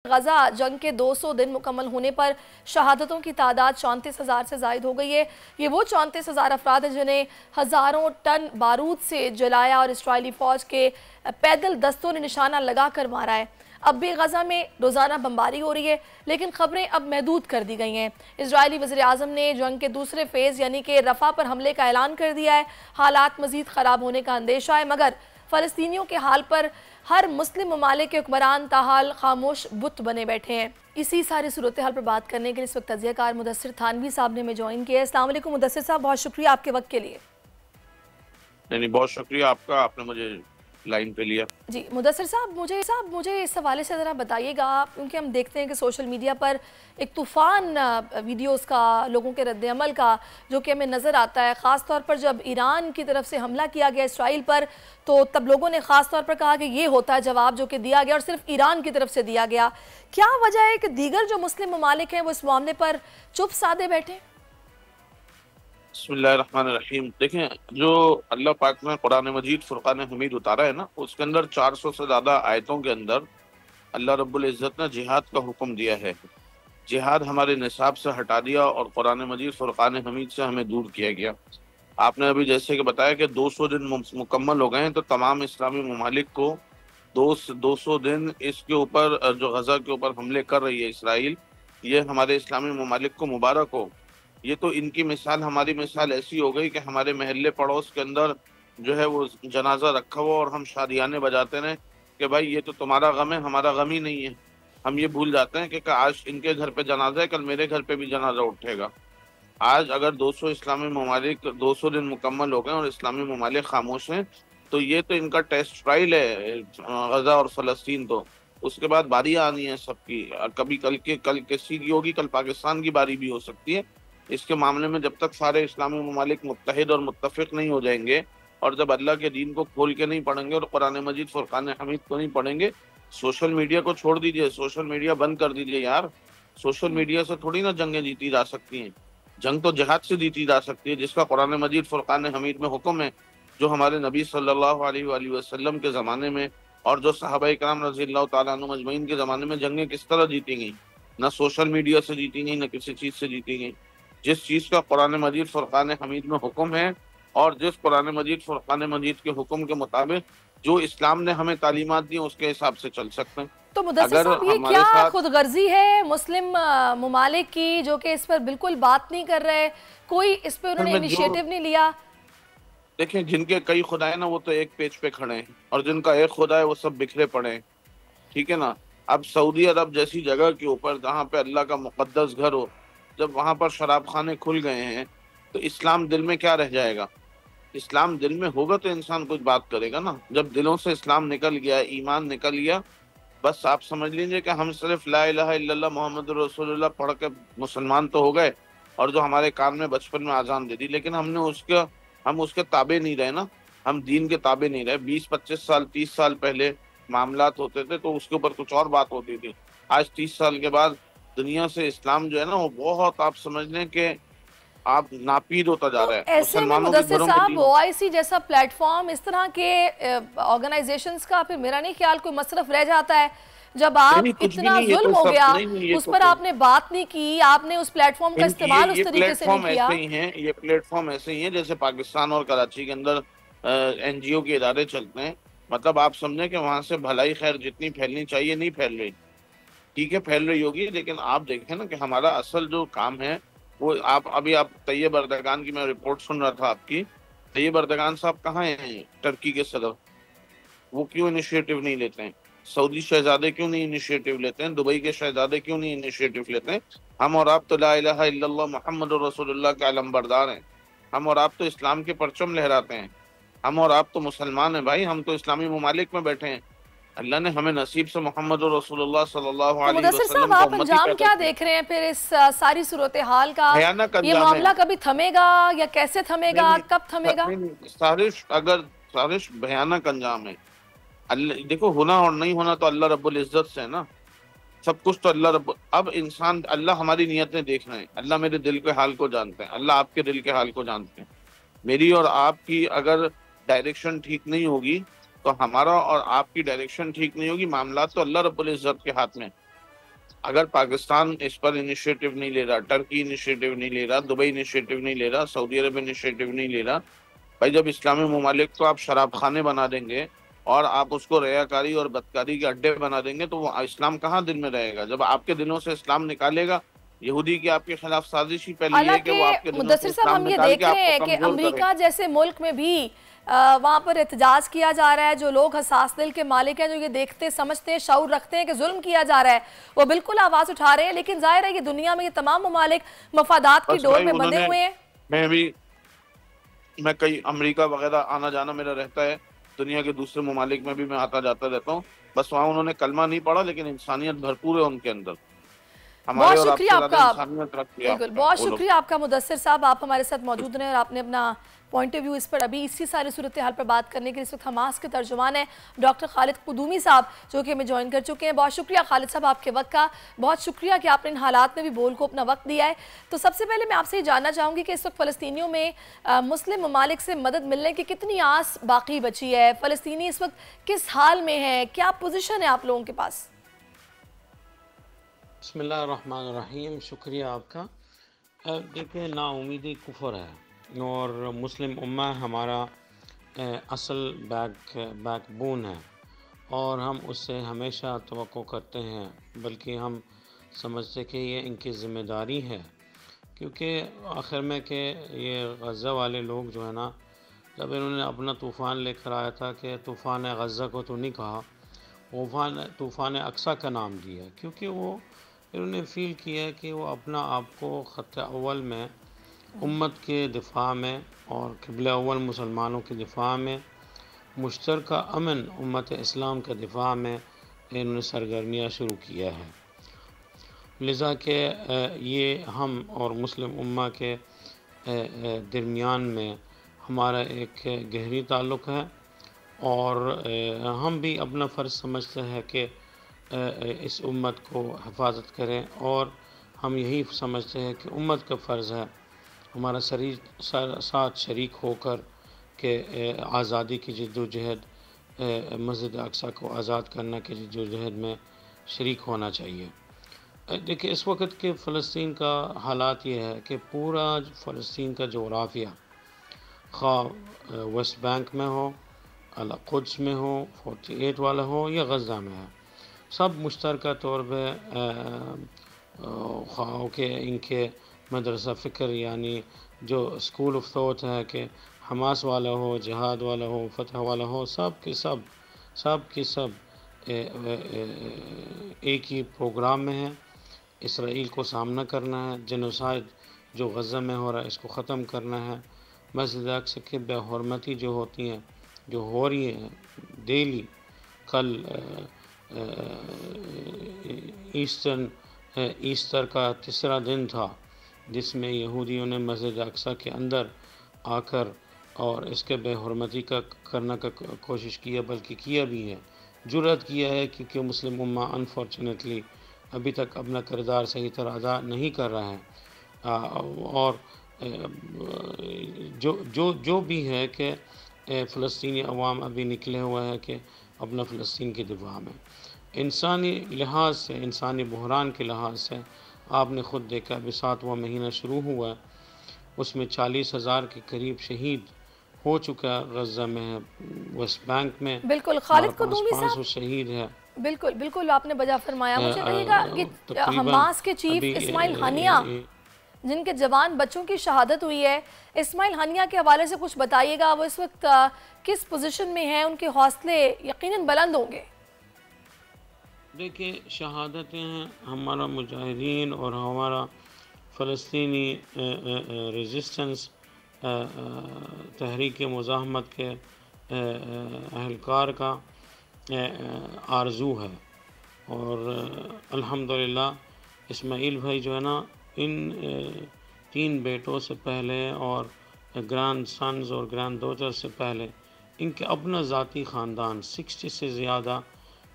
غزہ جنگ کے 200 دن مکمل ہونے پر شہادتوں کی تعداد 34,000 سے زائد ہو گئی ہے۔ یہ وہ 34,000 افراد ہیں جنہیں ہزاروں ٹن بارود سے جلایا اور اسرائیلی فوج کے پیدل دستوں نے نشانہ لگا کر مارا ہے۔ اب بھی غزہ میں روزانہ بمباری ہو رہی ہے، لیکن خبریں اب محدود کر دی گئی ہیں۔ اسرائیلی وزیر اعظم نے جنگ کے دوسرے فیز یعنی کہ رفح پر حملے کا اعلان کر دیا ہے۔ حالات مزید خراب ہونے کا اندیشہ ہے، مگر فلسطینیوں کے حال پر ہر مسلم ممالک کے حکمران تاحال خاموش بت بنے بیٹھے ہیں۔ اسی ساری صورتحال پر بات کرنے کے لیے اس وقت تجزیہ کار مدثر تھانوی صاحب نے ہمیں جوائن کیا ہے۔ السلام علیکم مدثر صاحب، بہت شکریہ آپ کے وقت کے لیے۔ بہت شکریہ آپ کا، آپ نے مجھے لائن پہ لیا۔ جی مدثر صاحب، مجھے اس حوالے سے ذرا بتائیے گا، کیونکہ ہم دیکھتے ہیں کہ سوشل میڈیا پر ایک طوفان ویڈیوز کا، لوگوں کے رد عمل کا جو کہ ہمیں نظر آتا ہے، خاص طور پر جب ایران کی طرف سے حملہ کیا گیا اسرائیل پر، تو تب لوگوں نے خاص طور پر کہا کہ یہ ہوتا ہے جواب جو کہ دیا گیا، اور صرف ایران کی طرف سے دیا گیا۔ کیا وجہ ہے کہ دیگر جو مسلم ممالک ہیں وہ اس معاملے پر چپ سادے بیٹھے؟ بسم اللہ الرحمن الرحیم۔ دیکھیں، جو اللہ پاک نے قرآن مجید فرقان حمید اتارا ہے نا، اس کے اندر 400 سے زیادہ آیتوں کے اندر اللہ رب العزت نے جہاد کا حکم دیا ہے۔ جہاد ہمارے نصاب سے ہٹا دیا اور قرآن مجید فرقان حمید سے ہمیں دور کیا گیا۔ آپ نے ابھی جیسے کہ بتایا کہ 200 دن مکمل ہو گئے ہیں، تو تمام اسلامی ممالک کو 200 دن اس کے اوپر، جو غزہ کے اوپر حملے کر رہی ہے اسرائیل، یہ ہمارے اسلامی ممالک کو مبارک ہو۔ یہ تو ان کی مثال، ہماری مثال ایسی ہو گئی کہ ہمارے محلے پڑوس کے اندر جو ہے وہ جنازہ رکھا ہوا اور ہم شادیانے بجاتے رہے کہ بھائی یہ تو تمہارا غم ہے، ہمارا غم ہی نہیں ہے۔ ہم یہ بھول جاتے ہیں کہ آج ان کے گھر پہ جنازہ ہے، کل میرے گھر پہ بھی جنازہ اٹھے گا۔ آج اگر 200 اسلامی ممالک 200 دن مکمل ہو گئے اور اسلامی ممالک خاموش ہیں، تو یہ تو ان کا ٹیسٹ ٹرائل ہے غزہ اور فلسطین۔ تو اس کے بعد باریاں آنی ہیں سب کی، کبھی کل کسی کی ہوگی، کل پاکستان کی باری بھی ہو سکتی ہے۔ اس کے معاملے میں جب تک سارے اسلامی ممالک متحد اور متفق نہیں ہو جائیں گے، اور جب اللہ کے دین کو کھول کے نہیں پڑھیں گے اور قرآن مجید فرقان حمید کو نہیں پڑھیں گے، سوشل میڈیا کو چھوڑ دیجئے، سوشل میڈیا بند کر دیجئے یار۔ سوشل میڈیا سے تھوڑی نا جنگیں جیتی جا سکتی ہیں، جنگ تو جہاد سے جیتی جا سکتی ہے، جس کا قرآن مجید فرقان حمید میں حکم ہے، جو ہمارے نبی صلی اللہ علیہ وآلہ وسلم کے زمانے میں اور جو صحابہ کرام رضی اللہ تعالیٰ عنہم اجمعین کے زمانے میں جنگیں کس طرح جیتی گئیں۔ نہ سوشل میڈیا سے جیتی گئیں، نہ کسی چیز سے جیتی گئیں۔ جس چیز کا قرآن مجید فرقان حمید میں حکم ہے، اور جس قرآن مجید فرقان مجید کے حکم کے مطابق جو اسلام نے ہمیں تعلیمات دی اس کے حساب سے چل سکتے ہیں۔ تو مدثر صاحب، یہ کیا خود غرضی ہے مسلم ممالک کی جو کہ اس پر بالکل بات نہیں کر رہے؟ کوئی اس پہ انہوں نے انیشیٹو نہیں لیا؟ دیکھیں، جن کے کئی خدا ہیں نا، وہ تو ایک پیج پہ کھڑے ہیں، اور جن کا ایک خدا ہے وہ سب بکھرے پڑے ہیں، ٹھیک ہے نا۔ اب سعودی عرب جیسی جگہ کے اوپر جہاں پہ اللہ کا مقدس گھر ہو، جب وہاں پر شراب خانے کھل گئے ہیں، تو اسلام دل میں کیا رہ جائے گا؟ اسلام دل میں ہوگا تو انسان کچھ بات کرے گا نا۔ جب دلوں سے اسلام نکل گیا، ایمان نکل گیا، بس آپ سمجھ لیجئے کہ ہم صرف لا الہ الا اللہ محمد رسول اللہ پڑھ کے مسلمان تو ہو گئے، اور جو ہمارے کان میں بچپن میں اذان دے دی، لیکن ہم اس کے تابع نہیں رہے نا، ہم دین کے تابع نہیں رہے۔ 20-25 سال 30 سال پہلے معاملات ہوتے تھے تو اس کے اوپر کچھ اور بات ہوتی تھی۔ آج 30 سال کے بعد دنیا سے اسلام جو ہے نا، وہ بہت، آپ سمجھ لیں کہ آپ ناپید ہوتا جا رہا ہے۔ ایسے میں مدثر صاحب، OIC جیسا پلیٹ فارم، اس طرح کے آرگنائزیشنز کا پھر میرا نہیں خیال کوئی مصرف رہ جاتا ہے۔ جب آپ اتنا ظلم ہو گیا، اس پر آپ نے بات نہیں کی، آپ نے اس پلیٹ فارم کا استعمال اس طریقے سے نہیں کیا۔ یہ پلیٹ فارم ایسے ہی ہیں جیسے پاکستان اور کراچی کے اندر NGO کے ادارے چلتے ہیں۔ مطلب آپ سمجھیں کہ وہاں سے بھلائی خیر جتنی پھیلنی چاہیے نہیں پھیل رہی، ٹھیک ہے پھیل رہی ہوگی، لیکن آپ دیکھیں نا کہ ہمارا اصل جو کام ہے وہ ابھی آپ طیب اردگان کی میں رپورٹ سن رہا تھا آپ کی۔ طیب اردگان صاحب کہاں ہیں؟ ٹرکی کے صدر، وہ کیوں انیشیٹو نہیں لیتے ہیں؟ سعودی شہزادے کیوں نہیں انیشیٹو لیتے ہیں؟ دبئی کے شہزادے کیوں نہیں انیشیٹو لیتے ہیں؟ ہم اور آپ تو لا الہ الا اللہ محمد رسول اللہ کے علم بردار ہیں، ہم اور آپ تو اسلام کے پرچم لہراتے ہیں، ہم اور آپ تو مسلمان ہیں بھائی، ہم تو اسلامی ممالک میں بیٹھے ہیں۔ اللہ نے ہمیں نصیب سے محمد رسول اللہ صلی اللہ علیہ وسلم مدثر صاحب، آپ انجام کیا دیکھ رہے ہیں پھر اس ساری صورتحال کا؟ یہ معاملہ کبھی تھمے گا یا کیسے تھمے گا، کب تھمے گا؟ سازش بھیانک انجام ہے۔ دیکھو، ہونا اور نہیں ہونا تو اللہ رب العزت سے ہے نا، سب کچھ تو اب انسان، اللہ ہماری نیتیں دیکھ رہے ہیں، اللہ میرے دل کے حال کو جانتے ہیں، اللہ آپ کے دل کے حال کو جانتے ہیں۔ میری اور آپ کی اگر ڈائریکشن ٹھیک نہیں ہوگی تو ہمارا اور آپ کی ڈائریکشن ٹھیک نہیں ہوگی، معاملات تو اللہ رب العزت کے ہاتھ میں۔ اگر پاکستان اس پر انیشیٹو نہیں لے رہا، ٹرکی انیشیٹو نہیں لے رہا، دبئی انیشیٹو نہیں لے رہا، سعودی عرب انیشیٹو نہیں لے رہا، بھائی جب اسلامی ممالک کو آپ شراب خانے بنا دیں گے اور آپ اس کو ریاکاری اور بدکاری کے اڈے بنا دیں گے تو وہ اسلام کہاں دل میں رہے گا؟ جب آپ کے دلوں سے اسلام نکالے گا، یہودی کی آپ کے خلاف سازش ہی پہلے یہ ہے کہ حالانکہ وہ آپ کے دلوں سے مدثر صاحب اسلام ہم یہ نکال کے دیکھ آپ رہے کو ہیں کہ کمزور کرے امریکہ گا۔ جیسے ملک میں بھی وہاں پر احتجاج کیا جا رہا ہے، جو لوگ حساس دل کے مالک ہیں، جو یہ دیکھتے سمجھتے ہیں، شعور رکھتے ہیں کہ ظلم کیا جا رہا ہے، وہ بالکل آواز اٹھا رہے ہیں، لیکن ظاہر ہے کہ دنیا میں یہ تمام ممالک مفادات کی بس ڈور بھائی میں انہوں بندھے نے، ہوئے ہیں۔ میں کئی امریکہ وغیرہ آنا جانا میرا رہتا ہے، دنیا کے دوسرے ممالک میں بھی میں آتا جاتا رہتا ہوں، بس وہاں انہوں نے کلمہ نہیں پڑھا لیکن انسانیت بھرپور ہے ان کے اندر، ہمارے بہت اور آپ شکریہ سے آپ زیادہ کا، انسانیت رکھتی ہے بالکل بہت وہ لوگ۔ شکریہ آپ کا مدثر صاحب، آپ ہمارے ساتھ موجود رہے اور آپ نے اپنا پوائنٹ آف ویو اس پر ابھی اسی ساری صورتحال پر بات کرنے کے لیے اس وقت حماس کے ترجمان ہیں ڈاکٹر خالد قدومی صاحب جو کہ ہمیں جوائن کر چکے ہیں۔ بہت شکریہ خالد صاحب آپ کے وقت کا، بہت شکریہ کہ آپ نے ان حالات میں بھی بول کو اپنا وقت دیا ہے۔ تو سب سے پہلے میں آپ سے یہ جاننا چاہوں گی کہ اس وقت فلسطینیوں میں مسلم ممالک سے مدد ملنے کی کتنی آس باقی بچی ہے؟ فلسطینی اس وقت کس حال میں ہیں؟ کیا پوزیشن ہے آپ لوگوں کے پاس؟ بسم اللہ الرحمن الرحیم، شکریہ آپ کا۔ دیکھیں، نا امیدی کفر ہے اور مسلم امہ ہمارا اصل بیک بون ہے اور ہم اس سے ہمیشہ توقع کرتے ہیں، بلکہ ہم سمجھتے کہ یہ ان کی ذمہ داری ہے، کیونکہ آخر میں کہ یہ غزہ والے لوگ جو ہے نا، جب انہوں نے اپنا طوفان لے کر آیا تھا کہ طوفان غزہ کو تو نہیں کہا، طوفان اقصیٰ کا نام دیا، کیونکہ وہ انہوں نے فیل کیا ہے کہ وہ اپنا آپ کو خط اول میں امت کے دفاع میں اور قبلہ اول مسلمانوں کے دفاع میں، مشترکہ امن امت اسلام کے دفاع میں انہوں نے سرگرمیاں شروع کیا ہے، لذا کہ یہ ہم اور مسلم امہ کے درمیان میں ہمارا ایک گہری تعلق ہے اور ہم بھی اپنا فرض سمجھتے ہیں کہ اس امت کو حفاظت کریں، اور ہم یہی سمجھتے ہیں کہ امت کا فرض ہے ہمارا ساتھ شریک ہو کر کہ آزادی کی جد و جہد، مسجد اقصیٰ کو آزاد کرنے کی جد و جہد میں شریک ہونا چاہیے۔ دیکھیں، اس وقت کے فلسطین کا حالات یہ ہے کہ پورا فلسطین کا جغرافیہ، خواہ ویسٹ بینک میں ہو، القدس میں ہو، 48 والا ہو یا غزہ میں ہے، سب مشترکہ طور پہ خواہ کہ ان کے مدرسہ فکر یعنی جو اسکول آف تھاٹ ہے کہ حماس والا ہو، جہاد والا ہو، فتح والا ہو، سب کے سب ایک ہی پروگرام میں ہیں، اسرائیل کو سامنا کرنا ہے، جنوسائیڈ جو غزہ میں ہو رہا ہے اس کو ختم کرنا ہے، مسجد اقصیٰ کی بے حرمتی جو ہوتی ہیں، جو ہو رہی ہیں ڈیلی، کل ایسٹر کا تیسرا دن تھا جس میں یہودیوں نے مسجد اقصیٰ کے اندر آ کر اور اس کے بے حرمتی کرنے کا کوشش کیا، بلکہ کیا بھی ہے، جرأت کیا ہے، کیونکہ مسلم امہ انفارچونیٹلی ابھی تک اپنا کردار صحیح طرح ادا نہیں کر رہا ہے، اور جو بھی ہے کہ فلسطینی عوام ابھی نکلے ہوئے ہیں کہ اپنا فلسطین کے دفاع میں، انسانی لحاظ سے، انسانی بحران کے لحاظ سے آپ نے خود دیکھا ابھی 7واں مہینہ شروع ہوا ہے، اس میں 40,000 کے قریب شہید ہو چکا ہے، غزہ میں، ویسٹ بینک میں بالکل ہمارے خالد پاس قدومی 500 صاحب، شہید ہے، بالکل بالکل آپ نے بجا فرمایا۔ مجھے کہیے گا کہ تقریباً حماس کے چیف ابھی اسماعیل ہنیہ جن کے جوان بچوں کی شہادت ہوئی ہے، اسماعیل ہنیہ کے حوالے سے کچھ بتائیے گا، وہ اس وقت کس پوزیشن میں ہیں؟ ان کے حوصلے یقیناً بلند ہوں گے۔ دیکھیں، شہادتیں ہیں، ہمارا مجاہدین اور ہمارا فلسطینی ریزسٹنس تحریک مزاحمت کے اہلکار کا آرزو ہے، اور الحمدللہ اسماعیل بھائی جو ہے نا، ان 3 بیٹوں سے پہلے اور گرینڈ سنز اور گرینڈ ڈاٹر سے پہلے ان کے اپنا ذاتی خاندان 60 سے زیادہ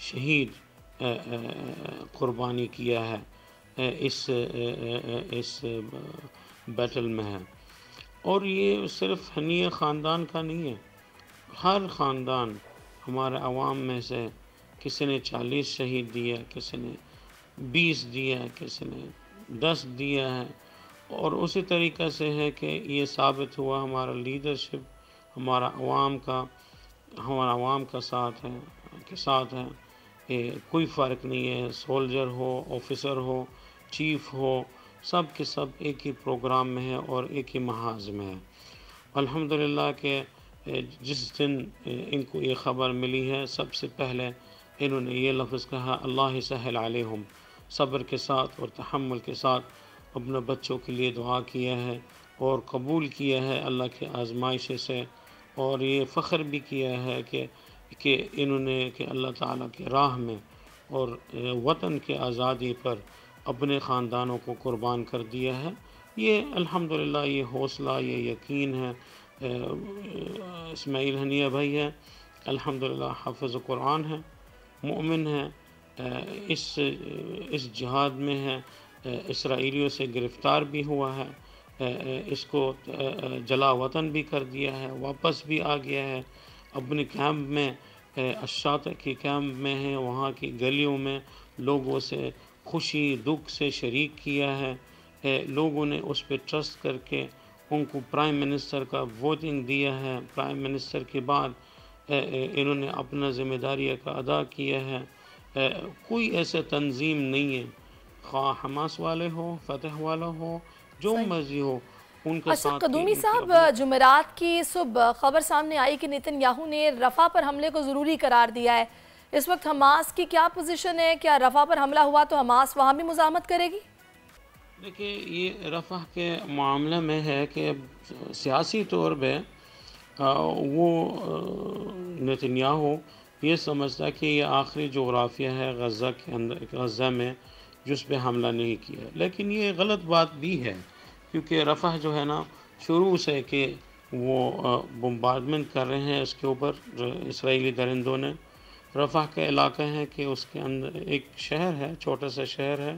شہید قربانی کیا ہے اس بیٹل میں ہے، اور یہ صرف ہنیہ خاندان کا نہیں ہے، ہر خاندان ہمارے عوام میں سے کسی نے 40 شہید دیا، کسی نے 20 دیا ہے، کسی نے 10 دیا ہے، اور اسی طریقہ سے ہے کہ یہ ثابت ہوا ہمارا لیڈرشپ ہمارا عوام کا ساتھ ہے کہ کوئی فرق نہیں ہے، سولجر ہو، آفیسر ہو، چیف ہو، سب کے سب ایک ہی پروگرام میں ہے اور ایک ہی محاذ میں ہے۔ الحمدللہ کہ جس دن ان کو یہ خبر ملی ہے، سب سے پہلے انہوں نے یہ لفظ کہا، اللہ سہل علیہم، صبر کے ساتھ اور تحمل کے ساتھ اپنے بچوں کے لیے دعا کیا ہے اور قبول کیا ہے اللہ کی آزمائش سے، اور یہ فخر بھی کیا ہے کہ انہوں نے کہ اللہ تعالیٰ کی راہ میں اور وطن کی آزادی پر اپنے خاندانوں کو قربان کر دیا ہے۔ یہ الحمدللہ یہ حوصلہ، یہ یقین ہے۔ اسماعیل ہنیہ بھائی ہے، الحمدللہ حافظ قرآن ہے، مومن ہے، اس جہاد میں ہے، اسرائیلیوں سے گرفتار بھی ہوا ہے، اس کو جلا وطن بھی کر دیا ہے، واپس بھی آ گیا ہے، اپنے کیمپ میں الشاطئ کی کیمپ میں ہے، وہاں کی گلیوں میں لوگوں سے خوشی دکھ سے شریک کیا ہے، لوگوں نے اس پہ ٹرسٹ کر کے ان کو پرائم منسٹر کا ووٹنگ دیا ہے، پرائم منسٹر کے بعد انہوں نے اپنا ذمہ داریوں کا ادا کیا ہے۔ کوئی ایسا تنظیم نہیں ہے، خواہ حماس والے ہو، فتح والا ہو، جو مرضی ہو، ان کا اچھا ساتھ قدومی صاحب، جمعرات کی صبح خبر سامنے آئی کہ نیتن یاہو نے رفح پر حملے کو ضروری قرار دیا ہے۔ اس وقت حماس کی کیا پوزیشن ہے؟ کیا رفح پر حملہ ہوا تو حماس وہاں بھی مزاحمت کرے گی؟ دیکھیں، یہ رفح کے معاملے میں ہے کہ سیاسی طور پہ وہ نیتن یاہو یہ سمجھتا کہ یہ آخری جغرافیہ ہے غزہ کے اندر، غزہ میں، جس پہ حملہ نہیں کیا، لیکن یہ غلط بات بھی ہے، کیونکہ رفح جو ہے نا شروع سے کہ وہ بمبارڈمنٹ کر رہے ہیں اس کے اوپر اسرائیلی درندوں نے۔ رفح کا علاقہ ہے کہ اس کے اندر ایک شہر ہے، چھوٹا سا شہر ہے،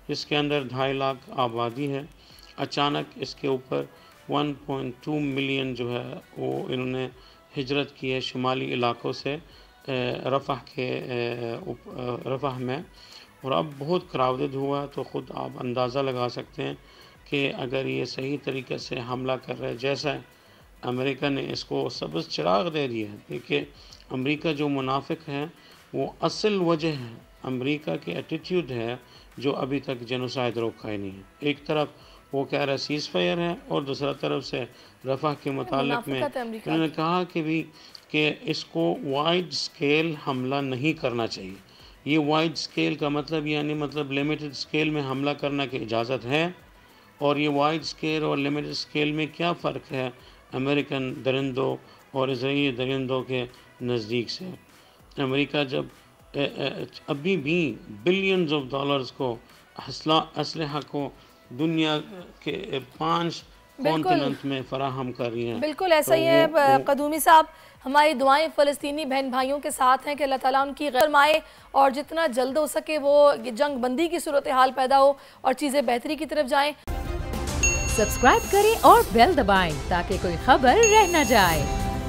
جس کے اندر 2.5 لاکھ آبادی ہے۔ اچانک اس کے اوپر 1.2 ملین جو ہے وہ انہوں نے ہجرت کی ہے شمالی علاقوں سے رفح میں، اور اب بہت کراؤڈڈ ہوا، تو خود آپ اندازہ لگا سکتے ہیں کہ اگر یہ صحیح طریقے سے حملہ کر رہے، جیسا امریکہ نے اس کو سبز چراغ دے دیا ہے۔ دیکھیے، امریکہ جو منافق ہے وہ اصل وجہ ہے، امریکہ کی ایٹیٹیوڈ ہے جو ابھی تک جینوسائیڈ روکا ہی نہیں ہے۔ ایک طرف وہ کہہ رہا ہے سیز فائر ہے، اور دوسرا طرف سے رفح کے متعلق میں انہوں نے کہا کہ اس کو وائڈ سکیل حملہ نہیں کرنا چاہیے۔ یہ وائڈ سکیل کا مطلب مطلب لیمیٹڈ سکیل میں حملہ کرنا کی اجازت ہے، اور یہ وائڈ سکیل اور لیمیٹڈ سکیل میں کیا فرق ہے امریکن درندوں اور اسرائیلی درندوں کے نزدیک سے؟ امریکہ جب ابھی بھی بلینز آف ڈالرز کو اسلحہ کو دنیا کے 5 کانٹیننٹ میں فراہم کر رہی ہیں۔ بالکل ایسا ہی ہے قدومی صاحب، ہماری دعائیں فلسطینی بہن بھائیوں کے ساتھ ہیں کہ اللہ تعالیٰ ان کی فرمائے اور جتنا جلد ہو سکے وہ جنگ بندی کی صورتحال پیدا ہو اور چیزیں بہتری کی طرف جائیں۔ سبسکرائب کریں اور بیل دبائیں تاکہ کوئی خبر رہ نہ جائے۔